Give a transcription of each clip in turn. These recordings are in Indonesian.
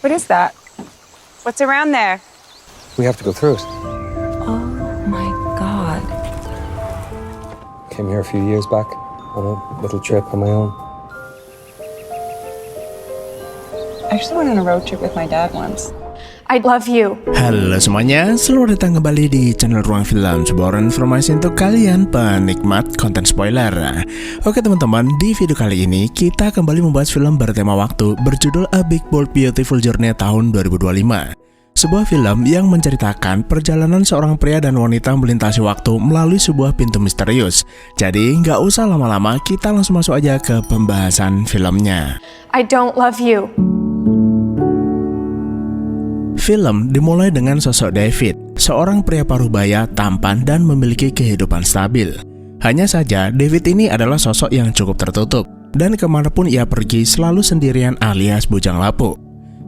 What is that? What's around there? We have to go through it. Oh my God. Came here a few years back on a little trip on my own. I actually went on a road trip with my dad once. I love you. Halo semuanya, selamat datang kembali di channel Ruang Film, sebuah informasi untuk kalian penikmat konten spoiler. Oke teman-teman, di video kali ini kita kembali membahas film bertema waktu berjudul A Big Bold Beautiful Journey tahun 2025. Sebuah film yang menceritakan perjalanan seorang pria dan wanita melintasi waktu melalui sebuah pintu misterius. Jadi nggak usah lama-lama, kita langsung masuk aja ke pembahasan filmnya. I don't love you. Film dimulai dengan sosok David, seorang pria parubaya, tampan, dan memiliki kehidupan stabil. Hanya saja, David ini adalah sosok yang cukup tertutup, dan kemanapun ia pergi selalu sendirian alias bujang lapuk.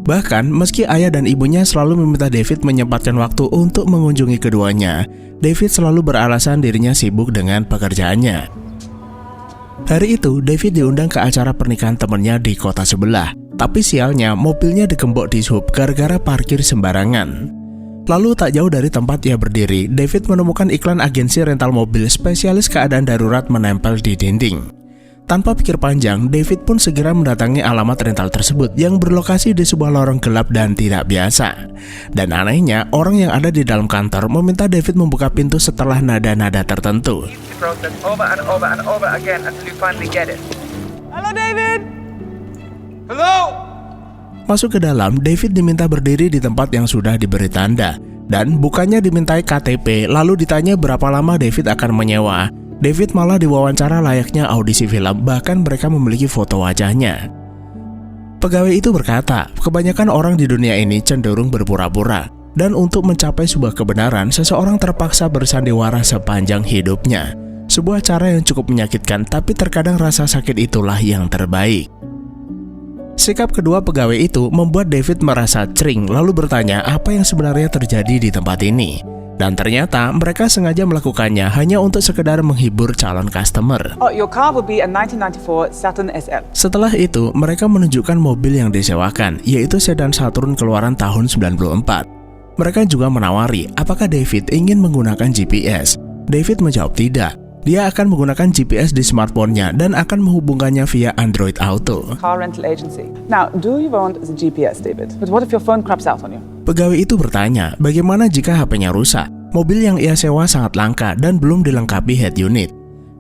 Bahkan, meski ayah dan ibunya selalu meminta David menyempatkan waktu untuk mengunjungi keduanya, David selalu beralasan dirinya sibuk dengan pekerjaannya. Hari itu, David diundang ke acara pernikahan temannya di kota sebelah. Tapi sialnya, mobilnya dikembok di sub gara-gara parkir sembarangan. Lalu tak jauh dari tempat ia berdiri, David menemukan iklan agensi rental mobil spesialis keadaan darurat menempel di dinding. Tanpa pikir panjang, David pun segera mendatangi alamat rental tersebut yang berlokasi di sebuah lorong gelap dan tidak biasa. Dan anehnya, orang yang ada di dalam kantor meminta David membuka pintu setelah nada-nada tertentu. Halo David. Hello? Masuk ke dalam, David diminta berdiri di tempat yang sudah diberi tanda. Dan bukannya dimintai KTP, lalu ditanya berapa lama David akan menyewa. David malah diwawancara layaknya audisi film, bahkan mereka memiliki foto wajahnya. Pegawai itu berkata, kebanyakan orang di dunia ini cenderung berpura-pura. Dan untuk mencapai sebuah kebenaran, seseorang terpaksa bersandiwara sepanjang hidupnya. Sebuah cara yang cukup menyakitkan, tapi terkadang rasa sakit itulah yang terbaik. Sikap kedua pegawai itu membuat David merasa cring, lalu bertanya apa yang sebenarnya terjadi di tempat ini. Dan ternyata mereka sengaja melakukannya hanya untuk sekedar menghibur calon customer. Oh, your car will be a 1994 Saturn SL. Setelah itu, mereka menunjukkan mobil yang disewakan, yaitu sedan Saturn keluaran tahun 94. Mereka juga menawari apakah David ingin menggunakan GPS. David menjawab tidak. Dia akan menggunakan GPS di smartphone-nya dan akan menghubungkannya via Android Auto. Car rental agency. Now, do you want the GPS, David? But what if your phone craps out on you? Pegawai itu bertanya, bagaimana jika HP-nya rusak? Mobil yang ia sewa sangat langka dan belum dilengkapi head unit.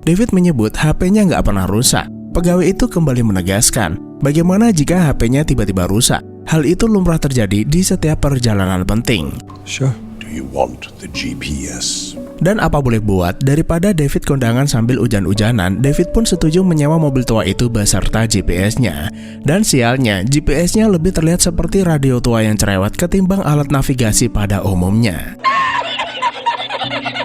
David menyebut HP-nya nggak pernah rusak. Pegawai itu kembali menegaskan, bagaimana jika HP-nya tiba-tiba rusak? Hal itu lumrah terjadi di setiap perjalanan penting. Sure. Do you want the GPS? Dan apa boleh buat, daripada David kondangan sambil hujan-hujanan, David pun setuju menyewa mobil tua itu beserta GPS-nya. Dan sialnya, GPS-nya lebih terlihat seperti radio tua yang cerewet ketimbang alat navigasi pada umumnya.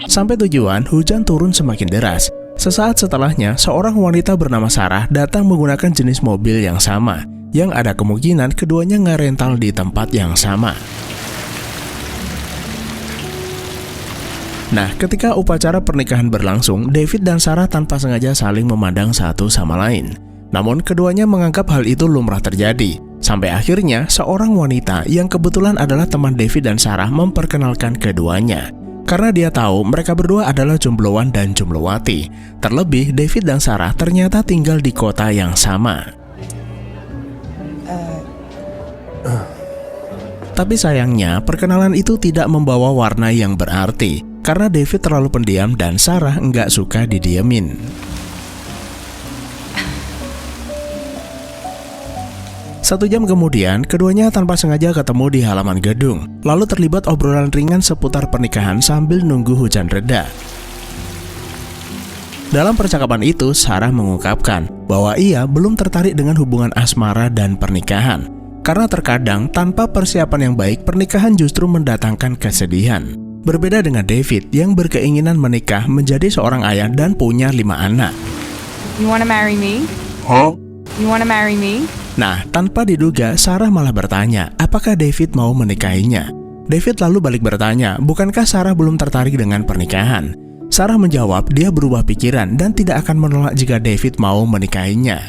Sampai tujuan, hujan turun semakin deras. Sesaat setelahnya, seorang wanita bernama Sarah datang menggunakan jenis mobil yang sama, yang ada kemungkinan keduanya ngerental di tempat yang sama. Nah, ketika upacara pernikahan berlangsung, David dan Sarah tanpa sengaja saling memandang satu sama lain. Namun, keduanya menganggap hal itu lumrah terjadi. Sampai akhirnya, seorang wanita yang kebetulan adalah teman David dan Sarah memperkenalkan keduanya. Karena dia tahu mereka berdua adalah jombloan dan jomblowati. Terlebih, David dan Sarah ternyata tinggal di kota yang sama. Tapi sayangnya, perkenalan itu tidak membawa warna yang berarti. Karena David terlalu pendiam dan Sarah nggak suka didiemin. Satu jam kemudian, keduanya tanpa sengaja ketemu di halaman gedung. Lalu terlibat obrolan ringan seputar pernikahan sambil nunggu hujan reda. Dalam percakapan itu, Sarah mengungkapkan bahwa ia belum tertarik dengan hubungan asmara dan pernikahan. Karena terkadang tanpa persiapan yang baik, pernikahan justru mendatangkan kesedihan. Berbeda dengan David yang berkeinginan menikah, menjadi seorang ayah dan punya 5 anak. You wanna marry me? Huh? You wanna marry me? Nah, tanpa diduga, Sarah malah bertanya, apakah David mau menikahinya? David lalu balik bertanya, bukankah Sarah belum tertarik dengan pernikahan? Sarah menjawab, dia berubah pikiran dan tidak akan menolak jika David mau menikahinya.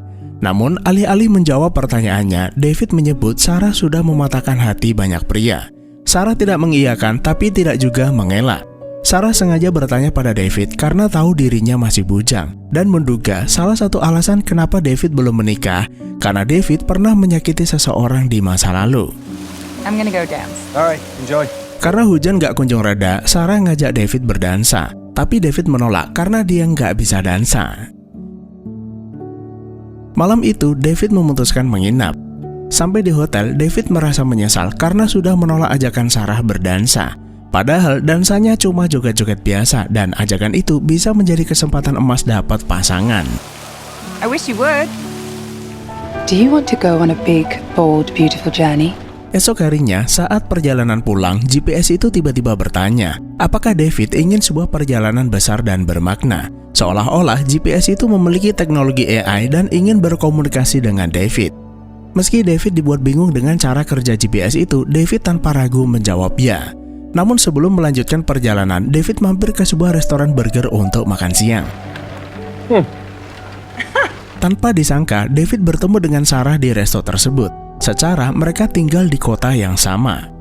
Namun, alih-alih menjawab pertanyaannya, David menyebut Sarah sudah mematahkan hati banyak pria. Sarah tidak mengiyakan, tapi tidak juga mengelak. Sarah sengaja bertanya pada David karena tahu dirinya masih bujang, dan menduga salah satu alasan kenapa David belum menikah, karena David pernah menyakiti seseorang di masa lalu. I'm gonna go dance. All right, enjoy. Karena hujan gak kunjung reda, Sarah ngajak David berdansa. Tapi David menolak karena dia nggak bisa dansa. Malam itu, David memutuskan menginap. Sampai di hotel, David merasa menyesal karena sudah menolak ajakan Sarah berdansa. Padahal dansanya cuma joget-joget biasa dan ajakan itu bisa menjadi kesempatan emas dapat pasangan. I wish you would. Do you want to go on a big, bold, beautiful journey? Esok harinya, saat perjalanan pulang, GPS itu tiba-tiba bertanya, apakah David ingin sebuah perjalanan besar dan bermakna? Seolah-olah GPS itu memiliki teknologi AI dan ingin berkomunikasi dengan David. Meski David dibuat bingung dengan cara kerja GPS itu, David tanpa ragu menjawab ya. Namun sebelum melanjutkan perjalanan, David mampir ke sebuah restoran burger untuk makan siang. Tanpa disangka, David bertemu dengan Sarah di resto tersebut. Secara mereka tinggal di kota yang sama.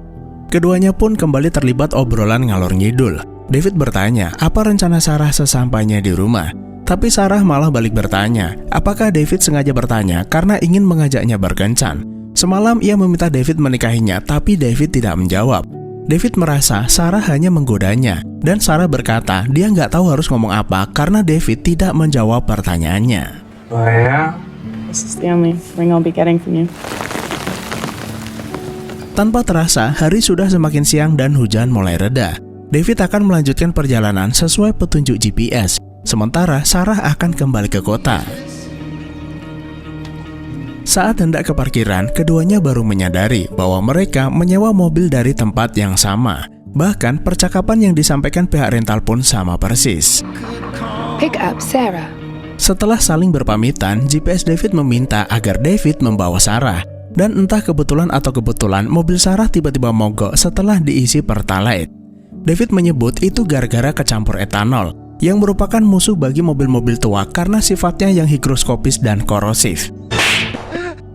Keduanya pun kembali terlibat obrolan ngalor ngidul. David bertanya apa rencana Sarah sesampainya di rumah. Tapi Sarah malah balik bertanya, apakah David sengaja bertanya karena ingin mengajaknya berkencan. Semalam ia meminta David menikahinya, tapi David tidak menjawab. David merasa Sarah hanya menggodanya, dan Sarah berkata dia nggak tahu harus ngomong apa karena David tidak menjawab pertanyaannya. Oh ya? This is the only ring I'll be getting from you. Tanpa terasa, hari sudah semakin siang dan hujan mulai reda. David akan melanjutkan perjalanan sesuai petunjuk GPS, sementara Sarah akan kembali ke kota. Saat hendak ke parkiran, keduanya baru menyadari bahwa mereka menyewa mobil dari tempat yang sama. Bahkan percakapan yang disampaikan pihak rental pun sama persis. Pick up Sarah. Setelah saling berpamitan, GPS David meminta agar David membawa Sarah. Dan entah kebetulan atau kebetulan, mobil Sarah tiba-tiba mogok setelah diisi Pertalite. David menyebut itu gara-gara kecampur etanol, yang merupakan musuh bagi mobil-mobil tua karena sifatnya yang higroskopis dan korosif.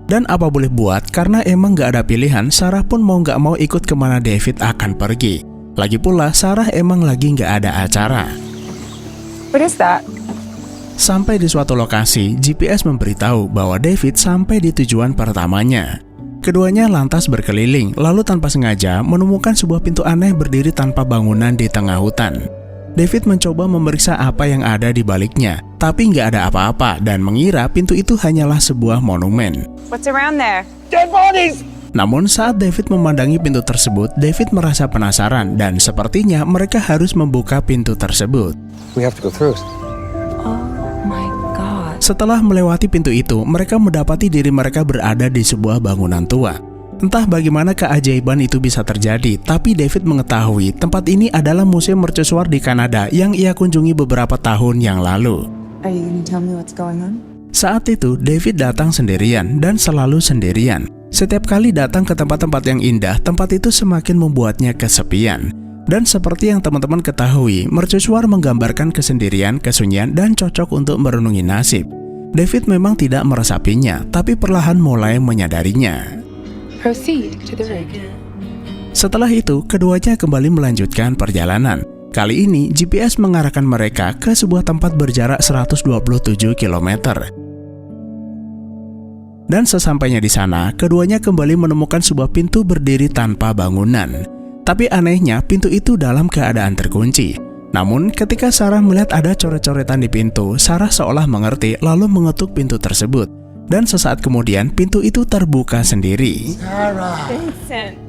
Dan apa boleh buat, karena emang gak ada pilihan, Sarah pun mau gak mau ikut kemana David akan pergi. Lagi pula, Sarah emang lagi gak ada acara. What is that? Sampai di suatu lokasi, GPS memberitahu bahwa David sampai di tujuan pertamanya. Keduanya lantas berkeliling, lalu tanpa sengaja menemukan sebuah pintu aneh berdiri tanpa bangunan di tengah hutan. David mencoba memeriksa apa yang ada di baliknya, tapi nggak ada apa-apa dan mengira pintu itu hanyalah sebuah monumen. What's around there? Namun saat David memandangi pintu tersebut, David merasa penasaran dan sepertinya mereka harus membuka pintu tersebut. We have to go through it. Setelah melewati pintu itu, mereka mendapati diri mereka berada di sebuah bangunan tua. Entah bagaimana keajaiban itu bisa terjadi, tapi David mengetahui tempat ini adalah museum mercusuar di Kanada yang ia kunjungi beberapa tahun yang lalu. Are you gonna tell me what's going on? Saat itu, David datang sendirian dan selalu sendirian. Setiap kali datang ke tempat-tempat yang indah, tempat itu semakin membuatnya kesepian. Dan seperti yang teman-teman ketahui, mercusuar menggambarkan kesendirian, kesunyian, dan cocok untuk merenungi nasib. David memang tidak meresapinya, tapi perlahan mulai menyadarinya. Proceed to the room. Setelah itu, keduanya kembali melanjutkan perjalanan. Kali ini, GPS mengarahkan mereka ke sebuah tempat berjarak 127 km. Dan sesampainya di sana, keduanya kembali menemukan sebuah pintu berdiri tanpa bangunan. Tapi anehnya, pintu itu dalam keadaan terkunci. Namun, ketika Sarah melihat ada coret-coretan di pintu, Sarah seolah mengerti lalu mengetuk pintu tersebut. Dan sesaat kemudian, pintu itu terbuka sendiri.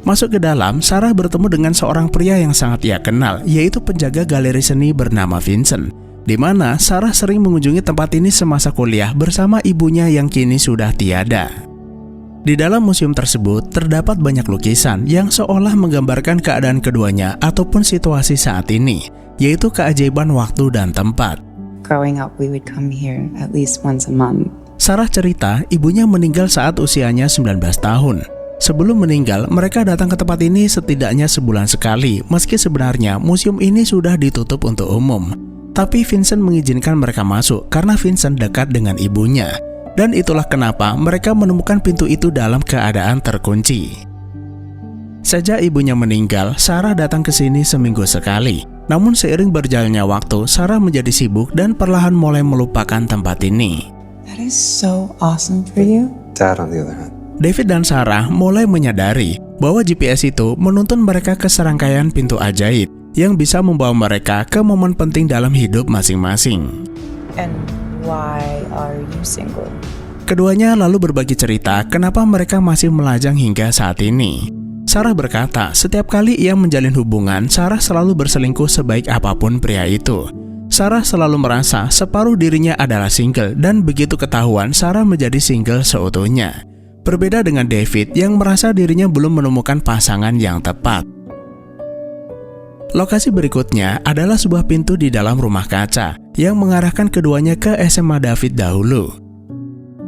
Masuk ke dalam, Sarah bertemu dengan seorang pria yang sangat ia kenal, yaitu penjaga galeri seni bernama Vincent. Di mana Sarah sering mengunjungi tempat ini semasa kuliah bersama ibunya yang kini sudah tiada. Di dalam museum tersebut terdapat banyak lukisan yang seolah menggambarkan keadaan keduanya ataupun situasi saat ini, yaitu keajaiban waktu dan tempat. Growing up, we would come here at least once a month. Sarah cerita ibunya meninggal saat usianya 19 tahun. Sebelum meninggal, mereka datang ke tempat ini setidaknya sebulan sekali, meski sebenarnya museum ini sudah ditutup untuk umum. Tapi Vincent mengizinkan mereka masuk karena Vincent dekat dengan ibunya. Dan itulah kenapa mereka menemukan pintu itu dalam keadaan terkunci. Sejak ibunya meninggal, Sarah datang ke sini seminggu sekali. Namun seiring berjalannya waktu, Sarah menjadi sibuk dan perlahan mulai melupakan tempat ini. That is so awesome for you. Dad, on the other hand. David dan Sarah mulai menyadari bahwa GPS itu menuntun mereka ke serangkaian pintu ajaib yang bisa membawa mereka ke momen penting dalam hidup masing-masing. And why are you single? Keduanya lalu berbagi cerita kenapa mereka masih melajang hingga saat ini. Sarah berkata, setiap kali ia menjalin hubungan, Sarah selalu berselingkuh sebaik apapun pria itu. Sarah selalu merasa separuh dirinya adalah single dan begitu ketahuan, Sarah menjadi single seutuhnya. Berbeda dengan David yang merasa dirinya belum menemukan pasangan yang tepat. Lokasi berikutnya adalah sebuah pintu di dalam rumah kaca yang mengarahkan keduanya ke SMA David dahulu.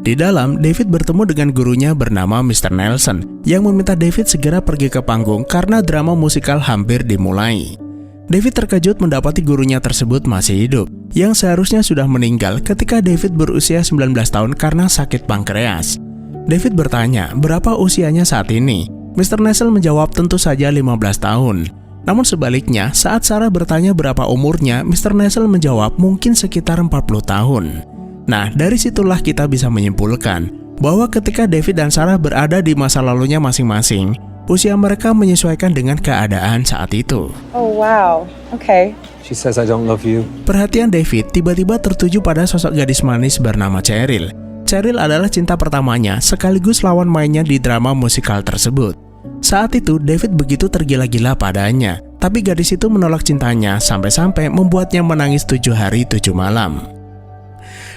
Di dalam, David bertemu dengan gurunya bernama Mr. Nelson yang meminta David segera pergi ke panggung karena drama musikal hampir dimulai. David terkejut mendapati gurunya tersebut masih hidup, yang seharusnya sudah meninggal ketika David berusia 19 tahun karena sakit pankreas. David bertanya berapa usianya saat ini. Mr. Nelson menjawab tentu saja 15 tahun. Namun sebaliknya, saat Sarah bertanya berapa umurnya, Mr. Nelson menjawab mungkin sekitar 40 tahun. Nah, dari situlah kita bisa menyimpulkan bahwa ketika David dan Sarah berada di masa lalunya masing-masing, usia mereka menyesuaikan dengan keadaan saat itu. Oh wow, okay. She says I don't love you. Perhatian David tiba-tiba tertuju pada sosok gadis manis bernama Cheryl. Cheryl adalah cinta pertamanya sekaligus lawan mainnya di drama musikal tersebut. Saat itu David begitu tergila-gila padanya, tapi gadis itu menolak cintanya sampai-sampai membuatnya menangis 7 hari 7 malam.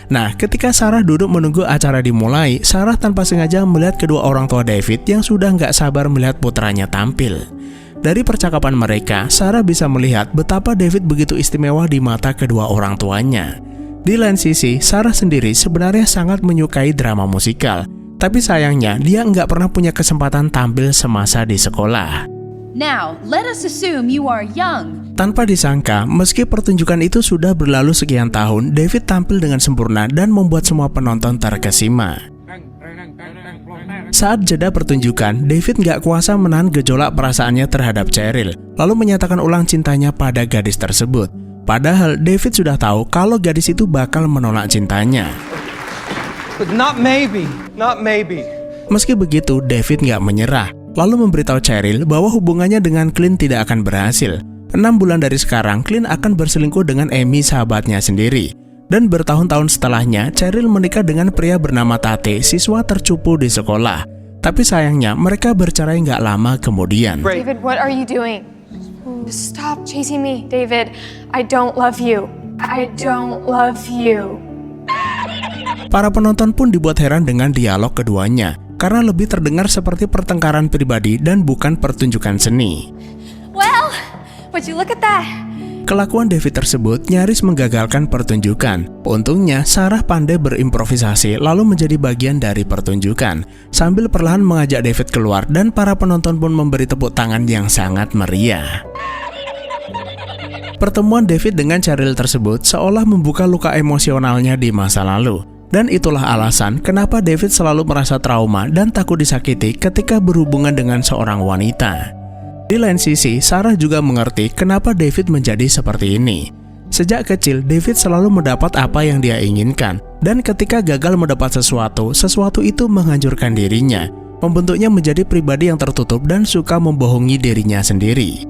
Nah, ketika Sarah duduk menunggu acara dimulai, Sarah tanpa sengaja melihat kedua orang tua David yang sudah nggak sabar melihat putranya tampil. Dari percakapan mereka, Sarah bisa melihat betapa David begitu istimewa di mata kedua orang tuanya. Di lain sisi, Sarah sendiri sebenarnya sangat menyukai drama musikal, tapi sayangnya dia nggak pernah punya kesempatan tampil semasa di sekolah. Now, let us assume you are young. Tanpa disangka, meski pertunjukan itu sudah berlalu sekian tahun, David tampil dengan sempurna dan membuat semua penonton terkesima. Saat jeda pertunjukan, David nggak kuasa menahan gejolak perasaannya terhadap Cheryl, lalu menyatakan ulang cintanya pada gadis tersebut. Padahal David sudah tahu kalau gadis itu bakal menolak cintanya. But not maybe. Meski begitu, David nggak menyerah, lalu memberitahu Cheryl bahwa hubungannya dengan Clint tidak akan berhasil. 6 bulan dari sekarang, Clint akan berselingkuh dengan Amy, sahabatnya sendiri. Dan bertahun-tahun setelahnya, Cheryl menikah dengan pria bernama Tate, siswa tercupu di sekolah. Tapi sayangnya, mereka bercerai nggak lama kemudian. David, what are you doing? Stop chasing me, David. I don't love you. I don't love you. Para penonton pun dibuat heran dengan dialog keduanya, karena lebih terdengar seperti pertengkaran pribadi dan bukan pertunjukan seni. Well, would you look at that? Kelakuan David tersebut nyaris menggagalkan pertunjukan. Untungnya, Sarah pandai berimprovisasi lalu menjadi bagian dari pertunjukan, sambil perlahan mengajak David keluar dan para penonton pun memberi tepuk tangan yang sangat meriah. Pertemuan David dengan Cheryl tersebut seolah membuka luka emosionalnya di masa lalu. Dan itulah alasan kenapa David selalu merasa trauma dan takut disakiti ketika berhubungan dengan seorang wanita. Di lain sisi, Sarah juga mengerti kenapa David menjadi seperti ini. Sejak kecil, David selalu mendapat apa yang dia inginkan. Dan ketika gagal mendapat sesuatu itu menghancurkan dirinya, membentuknya menjadi pribadi yang tertutup dan suka membohongi dirinya sendiri.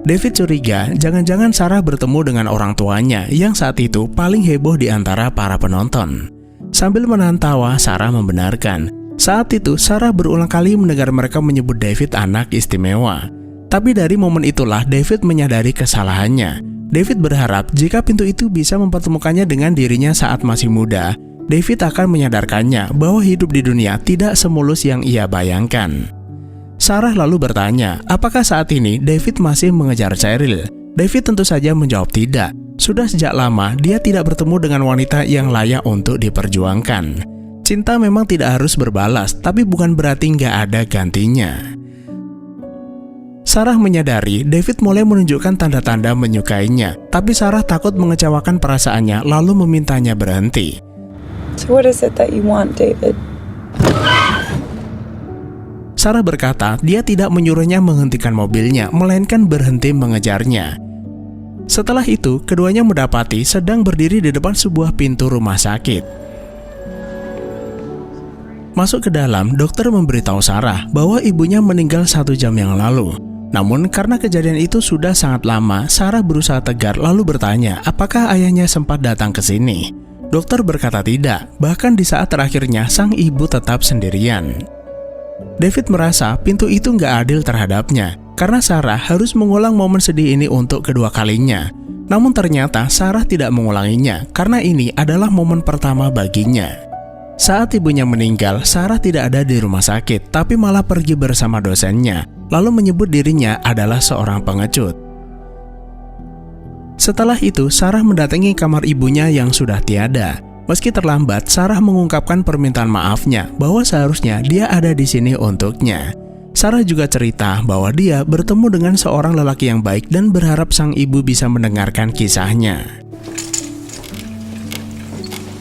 David curiga jangan-jangan Sarah bertemu dengan orang tuanya yang saat itu paling heboh di antara para penonton. Sambil menahan tawa, Sarah membenarkan. Saat itu, Sarah berulang kali mendengar mereka menyebut David anak istimewa. Tapi dari momen itulah David menyadari kesalahannya. David berharap jika pintu itu bisa mempertemukannya dengan dirinya saat masih muda, David akan menyadarkannya bahwa hidup di dunia tidak semulus yang ia bayangkan. Sarah lalu bertanya, apakah saat ini David masih mengejar Cheryl? David tentu saja menjawab tidak. Sudah sejak lama dia tidak bertemu dengan wanita yang layak untuk diperjuangkan. Cinta memang tidak harus berbalas, tapi bukan berarti nggak ada gantinya. Sarah menyadari David mulai menunjukkan tanda-tanda menyukainya, tapi Sarah takut mengecewakan perasaannya lalu memintanya berhenti. So what is it that you want, David? Sarah berkata dia tidak menyuruhnya menghentikan mobilnya, melainkan berhenti mengejarnya. Setelah itu, keduanya mendapati sedang berdiri di depan sebuah pintu rumah sakit. Masuk ke dalam, dokter memberitahu Sarah bahwa ibunya meninggal 1 jam yang lalu. Namun karena kejadian itu sudah sangat lama, Sarah berusaha tegar lalu bertanya apakah ayahnya sempat datang ke sini. Dokter berkata tidak, bahkan di saat terakhirnya sang ibu tetap sendirian. David merasa pintu itu nggak adil terhadapnya, karena Sarah harus mengulang momen sedih ini untuk kedua kalinya. Namun ternyata Sarah tidak mengulanginya, karena ini adalah momen pertama baginya. Saat ibunya meninggal, Sarah tidak ada di rumah sakit, tapi malah pergi bersama dosennya, lalu menyebut dirinya adalah seorang pengecut. Setelah itu, Sarah mendatangi kamar ibunya yang sudah tiada. Meski terlambat, Sarah mengungkapkan permintaan maafnya bahwa seharusnya dia ada di sini untuknya. Sarah juga cerita bahwa dia bertemu dengan seorang lelaki yang baik dan berharap sang ibu bisa mendengarkan kisahnya.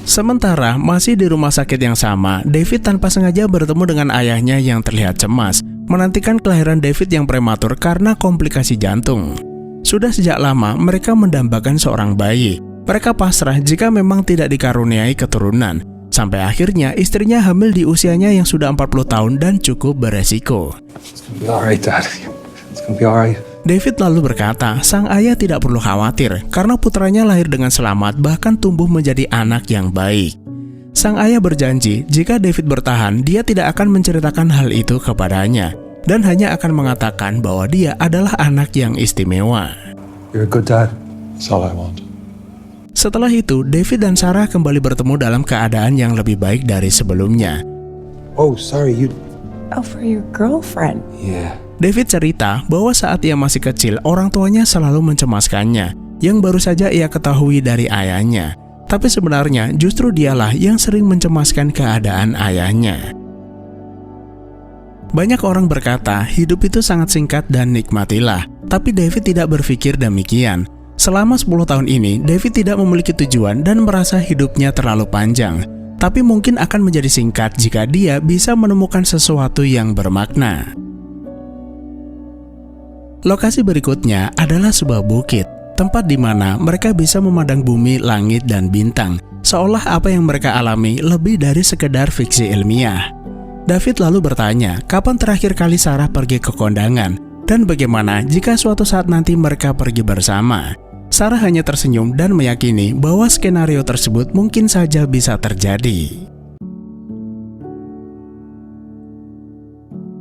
Sementara masih di rumah sakit yang sama, David tanpa sengaja bertemu dengan ayahnya yang terlihat cemas, menantikan kelahiran David yang prematur karena komplikasi jantung. Sudah sejak lama mereka mendambakan seorang bayi. Mereka pasrah jika memang tidak dikaruniai keturunan. Sampai akhirnya istrinya hamil di usianya yang sudah 40 tahun dan cukup beresiko. David lalu berkata, sang ayah tidak perlu khawatir karena putranya lahir dengan selamat bahkan tumbuh menjadi anak yang baik. Sang ayah berjanji jika David bertahan, dia tidak akan menceritakan hal itu kepadanya dan hanya akan mengatakan bahwa dia adalah anak yang istimewa. You're a good dad. That's all I want. Setelah itu, David dan Sarah kembali bertemu dalam keadaan yang lebih baik dari sebelumnya. Oh, sorry, you... Oh, for your girlfriend. Yeah. David cerita bahwa saat ia masih kecil, orang tuanya selalu mencemaskannya, yang baru saja ia ketahui dari ayahnya. Tapi sebenarnya justru dialah yang sering mencemaskan keadaan ayahnya. Banyak orang berkata hidup itu sangat singkat dan nikmatilah, tapi David tidak berpikir demikian. Selama 10 tahun ini, David tidak memiliki tujuan dan merasa hidupnya terlalu panjang. Tapi mungkin akan menjadi singkat jika dia bisa menemukan sesuatu yang bermakna. Lokasi berikutnya adalah sebuah bukit, tempat di mana mereka bisa memandang bumi, langit, dan bintang, seolah apa yang mereka alami lebih dari sekedar fiksi ilmiah. David lalu bertanya, kapan terakhir kali Sarah pergi ke kondangan, dan bagaimana jika suatu saat nanti mereka pergi bersama. Sarah hanya tersenyum dan meyakini bahwa skenario tersebut mungkin saja bisa terjadi.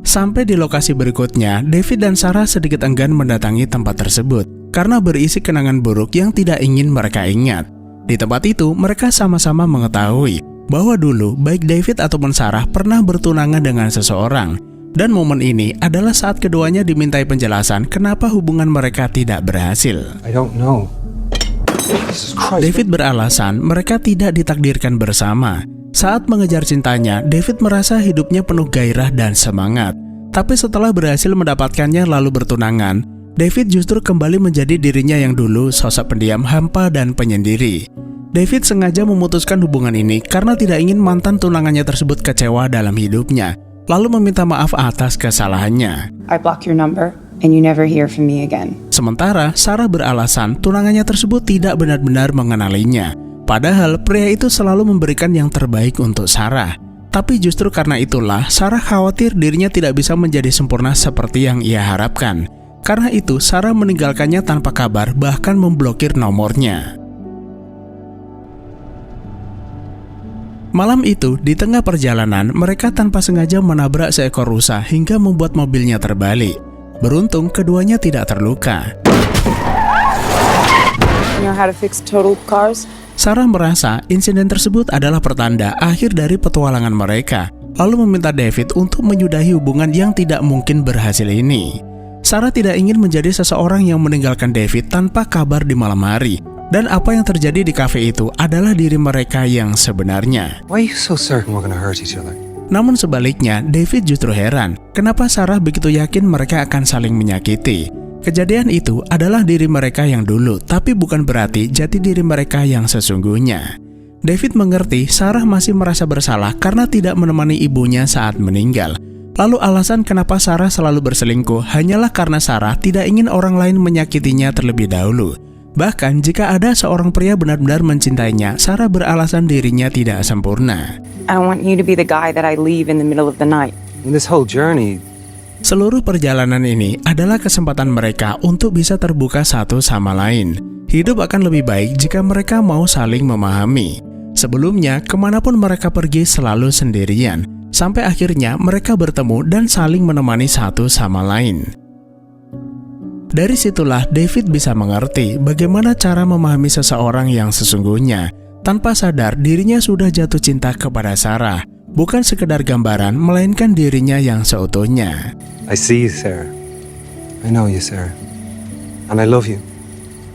Sampai di lokasi berikutnya, David dan Sarah sedikit enggan mendatangi tempat tersebut karena berisi kenangan buruk yang tidak ingin mereka ingat. Di tempat itu, mereka sama-sama mengetahui bahwa dulu baik David ataupun Sarah pernah bertunangan dengan seseorang. Dan momen ini adalah saat keduanya dimintai penjelasan kenapa hubungan mereka tidak berhasil. I don't know. Jesus Christ. David beralasan mereka tidak ditakdirkan bersama. Saat mengejar cintanya, David merasa hidupnya penuh gairah dan semangat. Tapi setelah berhasil mendapatkannya lalu bertunangan, David justru kembali menjadi dirinya yang dulu, sosok pendiam, hampa, dan penyendiri. David sengaja memutuskan hubungan ini karena tidak ingin mantan tunangannya tersebut kecewa dalam hidupnya, lalu meminta maaf atas kesalahannya. I block your number and you never hear from me again. Sementara Sarah beralasan tunangannya tersebut tidak benar-benar mengenalinya. Padahal pria itu selalu memberikan yang terbaik untuk Sarah. Tapi justru karena itulah Sarah khawatir dirinya tidak bisa menjadi sempurna seperti yang ia harapkan. Karena itu Sarah meninggalkannya tanpa kabar, bahkan memblokir nomornya. Malam itu, di tengah perjalanan, mereka tanpa sengaja menabrak seekor rusa hingga membuat mobilnya terbalik. Beruntung, keduanya tidak terluka. You know how to fix totaled cars? Sarah merasa insiden tersebut adalah pertanda akhir dari petualangan mereka, lalu meminta David untuk menyudahi hubungan yang tidak mungkin berhasil ini. Sarah tidak ingin menjadi seseorang yang meninggalkan David tanpa kabar di malam hari. Dan apa yang terjadi di kafe itu adalah diri mereka yang sebenarnya. Why are you so certain we're gonna hurt each other? Namun sebaliknya, David justru heran kenapa Sarah begitu yakin mereka akan saling menyakiti. Kejadian itu adalah diri mereka yang dulu, tapi bukan berarti jati diri mereka yang sesungguhnya. David mengerti Sarah masih merasa bersalah karena tidak menemani ibunya saat meninggal. Lalu alasan kenapa Sarah selalu berselingkuh hanyalah karena Sarah tidak ingin orang lain menyakitinya terlebih dahulu. Bahkan jika ada seorang pria benar-benar mencintainya, Sarah beralasan dirinya tidak sempurna. I don't want you to be the guy that I leave in the middle of the night. In this whole journey, Seluruh perjalanan ini adalah kesempatan mereka untuk bisa terbuka satu sama lain. Hidup akan lebih baik jika mereka mau saling memahami. Sebelumnya, kemanapun mereka pergi selalu sendirian, sampai akhirnya mereka bertemu dan saling menemani satu sama lain. Dari situlah David bisa mengerti bagaimana cara memahami seseorang yang sesungguhnya. Tanpa sadar, dirinya sudah jatuh cinta kepada Sarah. Bukan sekedar gambaran, melainkan dirinya yang seutuhnya. I see you, Sarah. I know you, Sarah. And I love you.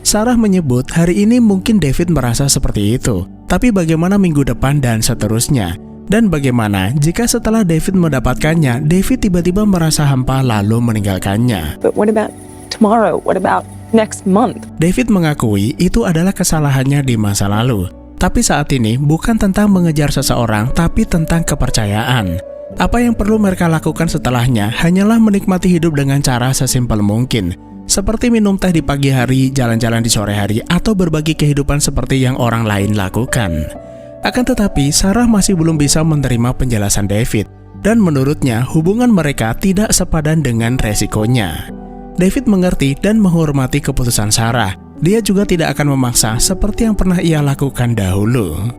Sarah menyebut hari ini mungkin David merasa seperti itu. Tapi bagaimana minggu depan dan seterusnya? Dan bagaimana jika setelah David mendapatkannya, David tiba-tiba merasa hampa lalu meninggalkannya? But what about tomorrow? What about next month? David mengakui itu adalah kesalahannya di masa lalu. Tapi saat ini bukan tentang mengejar seseorang, tapi tentang kepercayaan. Apa yang perlu mereka lakukan setelahnya hanyalah menikmati hidup dengan cara sesimpel mungkin. Seperti minum teh di pagi hari, jalan-jalan di sore hari, atau berbagi kehidupan seperti yang orang lain lakukan. Akan tetapi, Sarah masih belum bisa menerima penjelasan David. Dan menurutnya, hubungan mereka tidak sepadan dengan resikonya. David mengerti dan menghormati keputusan Sarah. Dia juga tidak akan memaksa seperti yang pernah ia lakukan dahulu.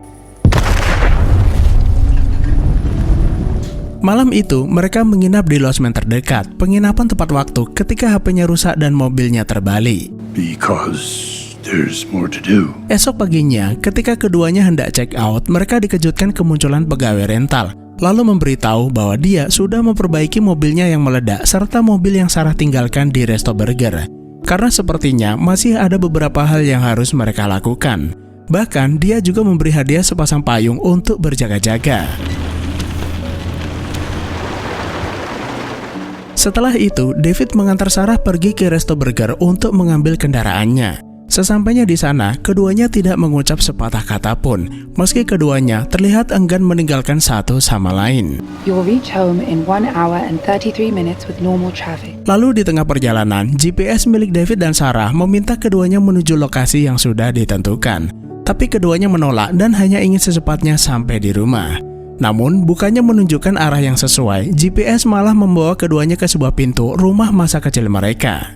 Malam itu, mereka menginap di losmen terdekat, penginapan tepat waktu ketika HP-nya rusak dan mobilnya terbalik. Because there's more to do. Esok paginya, ketika keduanya hendak check out, mereka dikejutkan kemunculan pegawai rental, lalu memberitahu bahwa dia sudah memperbaiki mobilnya yang meledak serta mobil yang Sarah tinggalkan di resto burger. Karena sepertinya masih ada beberapa hal yang harus mereka lakukan. Bahkan dia juga memberi hadiah sepasang payung untuk berjaga-jaga. Setelah itu, David mengantar Sarah pergi ke resto burger untuk mengambil kendaraannya. Sesampainya di sana, keduanya tidak mengucap sepatah kata pun, meski keduanya terlihat enggan meninggalkan satu sama lain. You'll reach home in 1 hour and 33 minutes with normal traffic. Lalu di tengah perjalanan, GPS milik David dan Sarah meminta keduanya menuju lokasi yang sudah ditentukan. Tapi keduanya menolak dan hanya ingin secepatnya sampai di rumah. Namun, bukannya menunjukkan arah yang sesuai, GPS malah membawa keduanya ke sebuah pintu rumah masa kecil mereka.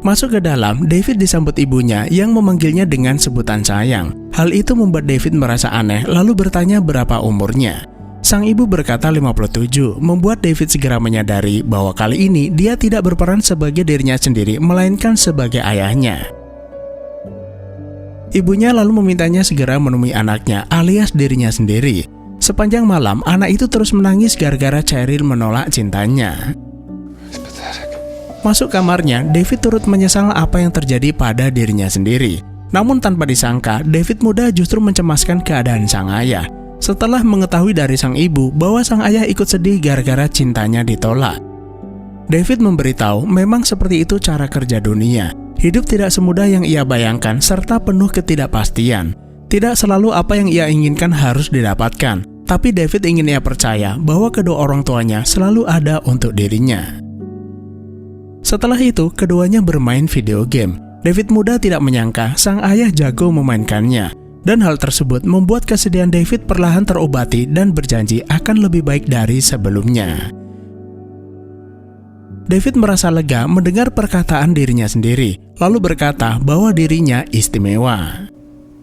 Masuk ke dalam, David disambut ibunya yang memanggilnya dengan sebutan sayang. Hal itu membuat David merasa aneh lalu bertanya berapa umurnya. Sang ibu berkata 57, membuat David segera menyadari bahwa kali ini dia tidak berperan sebagai dirinya sendiri, melainkan sebagai ayahnya. Ibunya lalu memintanya segera menemui anaknya alias dirinya sendiri. Sepanjang malam, anak itu terus menangis gara-gara Cheryl menolak cintanya. Masuk kamarnya, David turut menyesal apa yang terjadi pada dirinya sendiri. Namun tanpa disangka, David muda justru mencemaskan keadaan sang ayah. Setelah mengetahui dari sang ibu bahwa sang ayah ikut sedih gara-gara cintanya ditolak. David memberitahu memang seperti itu cara kerja dunia. Hidup tidak semudah yang ia bayangkan serta penuh ketidakpastian. Tidak selalu apa yang ia inginkan harus didapatkan. Tapi David ingin ia percaya bahwa kedua orang tuanya selalu ada untuk dirinya. Setelah itu, keduanya bermain video game. David muda tidak menyangka sang ayah jago memainkannya. Dan hal tersebut membuat kesedihan David perlahan terobati dan berjanji akan lebih baik dari sebelumnya. David merasa lega mendengar perkataan dirinya sendiri, lalu berkata bahwa dirinya istimewa.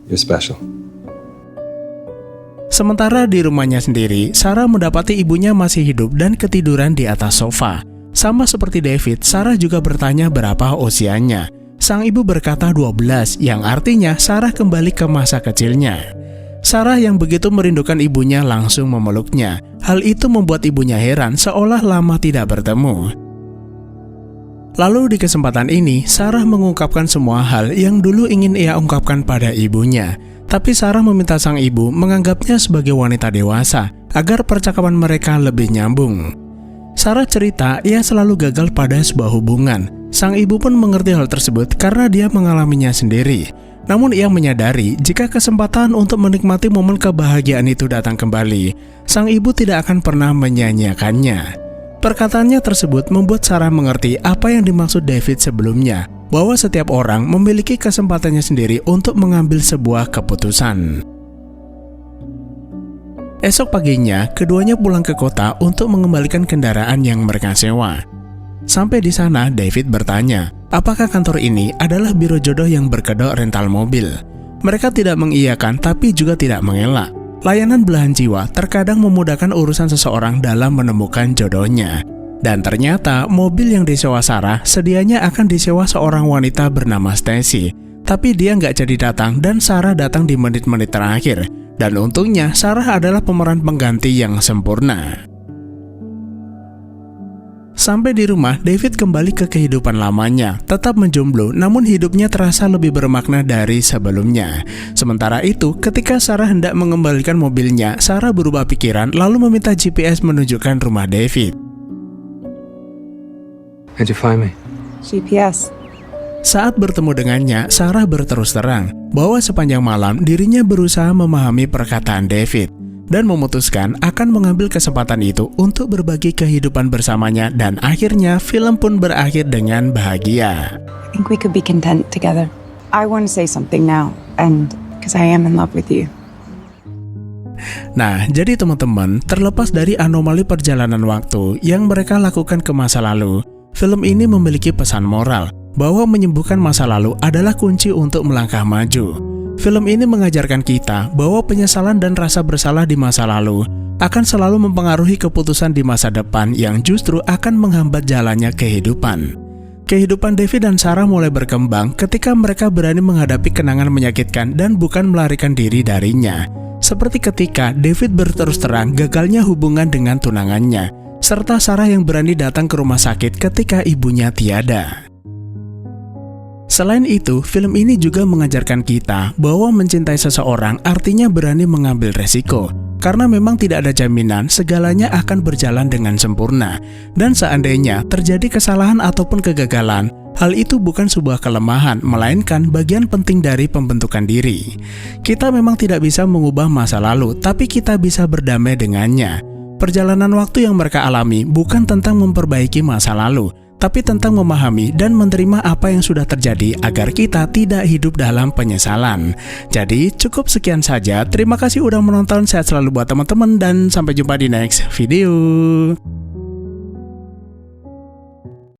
You're special. Sementara di rumahnya sendiri, Sarah mendapati ibunya masih hidup dan ketiduran di atas sofa. Sama seperti David, Sarah juga bertanya berapa usianya. Sang ibu berkata 12, yang artinya Sarah kembali ke masa kecilnya. Sarah yang begitu merindukan ibunya langsung memeluknya. Hal itu membuat ibunya heran seolah lama tidak bertemu. Lalu di kesempatan ini, Sarah mengungkapkan semua hal yang dulu ingin ia ungkapkan pada ibunya. Tapi Sarah meminta sang ibu menganggapnya sebagai wanita dewasa agar percakapan mereka lebih nyambung. Sarah cerita ia selalu gagal pada sebuah hubungan. Sang ibu pun mengerti hal tersebut karena dia mengalaminya sendiri. Namun ia menyadari jika kesempatan untuk menikmati momen kebahagiaan itu datang kembali, sang ibu tidak akan pernah menyanyiakannya. Perkataannya tersebut membuat Sarah mengerti apa yang dimaksud David sebelumnya, bahwa setiap orang memiliki kesempatannya sendiri untuk mengambil sebuah keputusan. Esok paginya, keduanya pulang ke kota untuk mengembalikan kendaraan yang mereka sewa. Sampai di sana, David bertanya, apakah kantor ini adalah biro jodoh yang berkedok rental mobil. Mereka tidak mengiyakan tapi juga tidak mengelak. Layanan belahan jiwa terkadang memudahkan urusan seseorang dalam menemukan jodohnya. Dan ternyata mobil yang disewa Sarah sedianya akan disewa seorang wanita bernama Stacy. Tapi dia nggak jadi datang dan Sarah datang di menit-menit terakhir. Dan untungnya Sarah adalah pemeran pengganti yang sempurna. Sampai di rumah, David kembali ke kehidupan lamanya, tetap menjomblo, namun hidupnya terasa lebih bermakna dari sebelumnya. Sementara itu, ketika Sarah hendak mengembalikan mobilnya, Sarah berubah pikiran lalu meminta GPS menunjukkan rumah David. How'd you find me? GPS. Saat bertemu dengannya, Sarah berterus terang bahwa sepanjang malam dirinya berusaha memahami perkataan David dan memutuskan akan mengambil kesempatan itu untuk berbagi kehidupan bersamanya, dan akhirnya film pun berakhir dengan bahagia. I think we could be content together. I want to say something now, and because I am in love with you. Nah, jadi teman-teman, terlepas dari anomali perjalanan waktu yang mereka lakukan ke masa lalu, film ini memiliki pesan moral bahwa menyembuhkan masa lalu adalah kunci untuk melangkah maju. Film ini mengajarkan kita bahwa penyesalan dan rasa bersalah di masa lalu akan selalu mempengaruhi keputusan di masa depan yang justru akan menghambat jalannya kehidupan. Kehidupan David dan Sarah mulai berkembang ketika mereka berani menghadapi kenangan menyakitkan dan bukan melarikan diri darinya. Seperti ketika David berterus terang gagalnya hubungan dengan tunangannya, serta Sarah yang berani datang ke rumah sakit ketika ibunya tiada. Selain itu, film ini juga mengajarkan kita bahwa mencintai seseorang artinya berani mengambil resiko. Karena memang tidak ada jaminan segalanya akan berjalan dengan sempurna. Dan seandainya terjadi kesalahan ataupun kegagalan, hal itu bukan sebuah kelemahan, melainkan bagian penting dari pembentukan diri. Kita memang tidak bisa mengubah masa lalu, tapi kita bisa berdamai dengannya. Perjalanan waktu yang mereka alami bukan tentang memperbaiki masa lalu, tapi tentang memahami dan menerima apa yang sudah terjadi agar kita tidak hidup dalam penyesalan. Jadi cukup sekian saja. Terima kasih udah menonton. Sehat selalu buat teman-teman dan sampai jumpa di next video.